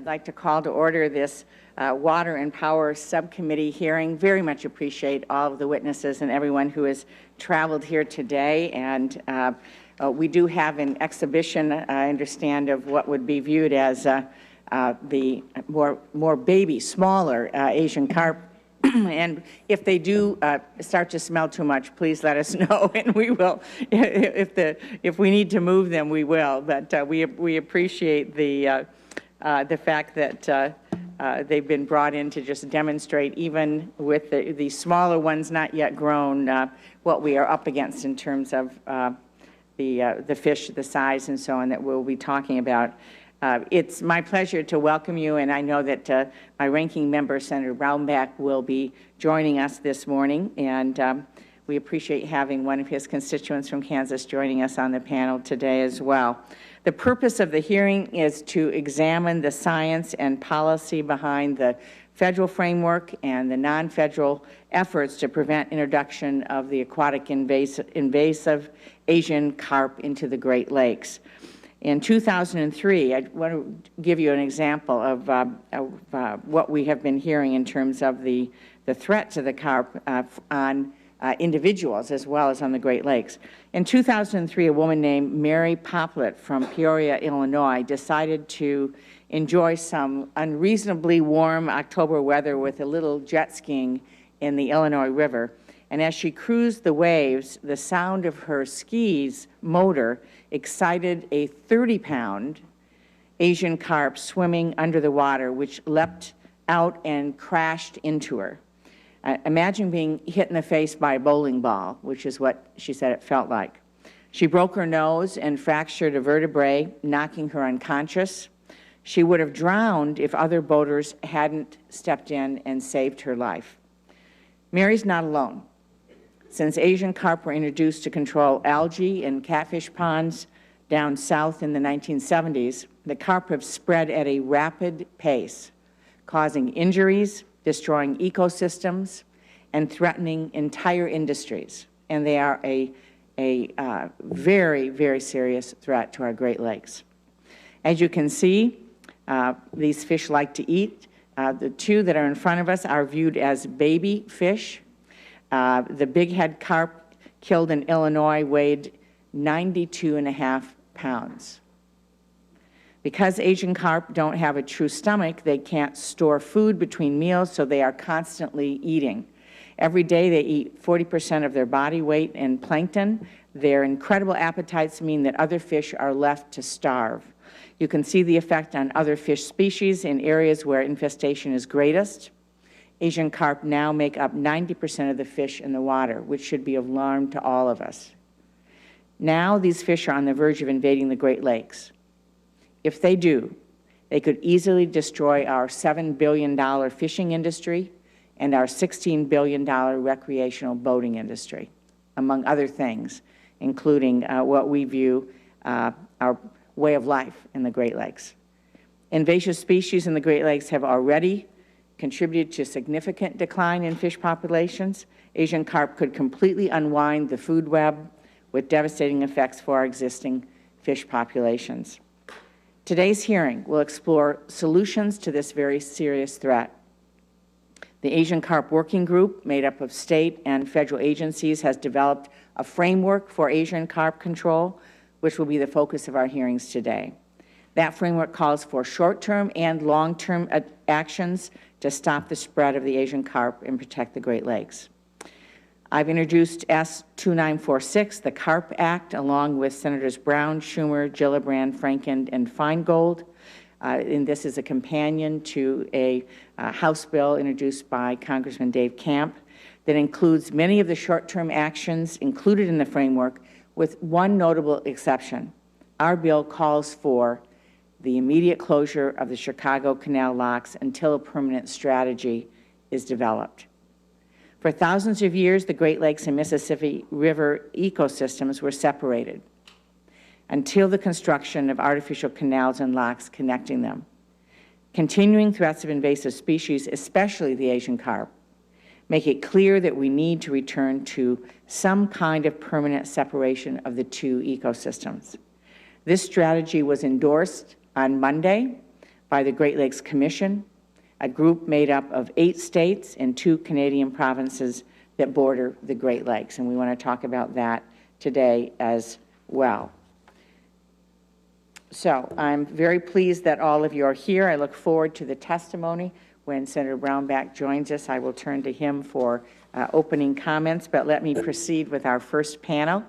I'd like to call to order this Water and Power Subcommittee hearing. Very much appreciate all of the witnesses and everyone who has traveled here today. And we do have an exhibition, I understand, of what would be viewed as the more baby, smaller Asian carp. And if they do start to smell too much, please let us know, and we will. If we need to move them, we will. But we appreciate the fact that they've been brought in to just demonstrate, even with the smaller ones not yet grown, what we are up against in terms of the fish, the size, and so on that we'll be talking about. It's my pleasure to welcome you, and I know that my ranking member, Senator Brownback, will be joining us this morning, and we appreciate having one of his constituents from Kansas joining us on the panel today as well. The purpose of the hearing is to examine the science and policy behind the federal framework and the non-federal efforts to prevent introduction of the aquatic invasive Asian carp into the Great Lakes. In 2003, I want to give you an example of what we have been hearing in terms of the threat to the carp on individuals as well as on the Great Lakes. In 2003, a woman named Mary Poplet from Peoria, Illinois, decided to enjoy some unreasonably warm October weather with a little jet skiing in the Illinois River. And as she cruised the waves, the sound of her ski's motor excited a 30-pound Asian carp swimming under the water, which leapt out and crashed into her. Imagine being hit in the face by a bowling ball, which is what she said it felt like. She broke her nose and fractured a vertebrae, knocking her unconscious. She would have drowned if other boaters hadn't stepped in and saved her life. Mary's not alone. Since Asian carp were introduced to control algae in catfish ponds down south in the 1970s, the carp have spread at a rapid pace, causing injuries, destroying ecosystems, and threatening entire industries. And they are a very, very serious threat to our Great Lakes. As you can see, these fish like to eat. The two that are in front of us are viewed as baby fish. The bighead carp killed in Illinois weighed 92.5 pounds. Because Asian carp don't have a true stomach, they can't store food between meals, so they are constantly eating. Every day they eat 40% of their body weight in plankton. Their incredible appetites mean that other fish are left to starve. You can see the effect on other fish species in areas where infestation is greatest. Asian carp now make up 90% of the fish in the water, which should be of alarm to all of us. Now these fish are on the verge of invading the Great Lakes. If they do, they could easily destroy our $7 billion fishing industry and our $16 billion recreational boating industry, among other things, including what we view our way of life in the Great Lakes. Invasive species in the Great Lakes have already contributed to significant decline in fish populations. Asian carp could completely unwind the food web with devastating effects for our existing fish populations. Today's hearing will explore solutions to this very serious threat. The Asian Carp Working Group, made up of state and federal agencies, has developed a framework for Asian carp control, which will be the focus of our hearings today. That framework calls for short-term and long-term actions to stop the spread of the Asian carp and protect the Great Lakes. I've introduced S-2946, the Carp Act, along with Senators Brown, Schumer, Gillibrand, Franken, and Feingold. And this is a companion to a House bill introduced by Congressman Dave Camp that includes many of the short-term actions included in the framework, with one notable exception. Our bill calls for the immediate closure of the Chicago Canal locks until a permanent strategy is developed. For thousands of years, the Great Lakes and Mississippi River ecosystems were separated until the construction of artificial canals and locks connecting them. Continuing threats of invasive species, especially the Asian carp, make it clear that we need to return to some kind of permanent separation of the two ecosystems. This strategy was endorsed on Monday by the Great Lakes Commission, a group made up of 8 states and 2 Canadian provinces that border the Great Lakes, and we want to talk about that today as well. So I'm very pleased that all of you are here. I look forward to the testimony. When Senator Brownback joins us, I will turn to him for opening comments, but let me proceed with our first panel.